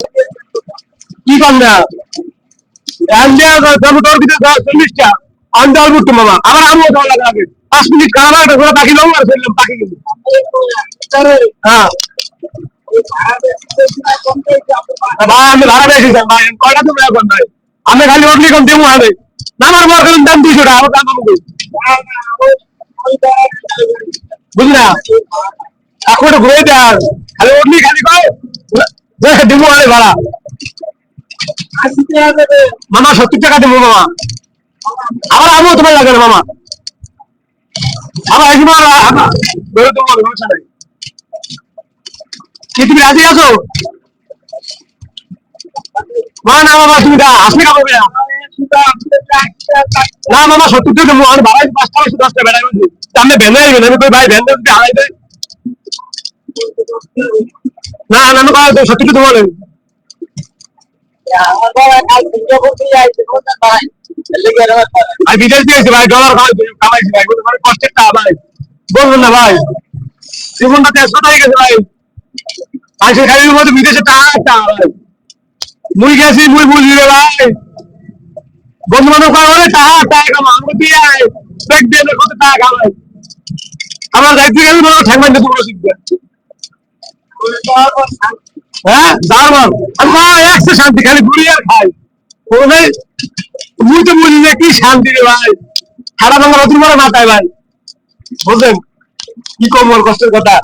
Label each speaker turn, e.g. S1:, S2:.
S1: কি কম না তোর ভিতরে 40টা আমি দল বুঝতো মামা আবার আমিও দল লাগে আগে 5 মিনিট খারাপ একটা ঘোড়া পাখি লং আর ফেললাম পাখি কিন্তু হ্যাঁ ভাই আমি ভাড়া বেশি ভাই কয়টা তুমি এখন ভাই আমি খালি ওটলি কম দেবো হবে নামার পর করলাম দাম 200 টাকা আমার দাম আমাকে বুঝলি না এখন ঘুরে যান খালি ওটলি খালি কয় দেবো হবে ভাড়া মামা 70 টাকা দেবো মামা আবার আমিও তোমার লাগে না মামা আবার আসি মামা বেরো তোমার সমস্যা নাই কি তুমি রাজি আছো মা না মামা তুমি আসলে খাবো না মামা 70 দেবো আমি ভাড়া 5টা 10টা বেড়াই বলছি আমি ভ্যান আসবেন আমি কই ভাই ভ্যান যদি হারাই দেয় না না আমি 70 দেবো বলেন ভাই বিদেশ দিয়েছি ভাই ডলার কামাইছি ভাই কষ্টের টাকা ভাই বলবেন না ভাই জীবনটা 100 হয়ে গেছে ভাই আজকে খালি মধ্যে বিদেশে টাকা ভাই মুই গেছি মুই বুঝলি রে ভাই বন্ধু বান্ধব করে টাকা কামা আমি দিয়ে ব্যাগ দিয়ে কত টাকা কামাই আমার দায়িত্ব গেলে মনে ঠাকবেন না তোমরা শিখবে হ্যাঁ দারুণ আমি একশো শান্তি খালি ঘুরি আর খাই মুই তো বুঝি যে কি শান্তি রে ভাই সারা বাংলা নতুন করে মাথায় ভাই বুঝলেন কি কম ওর কষ্টের কথা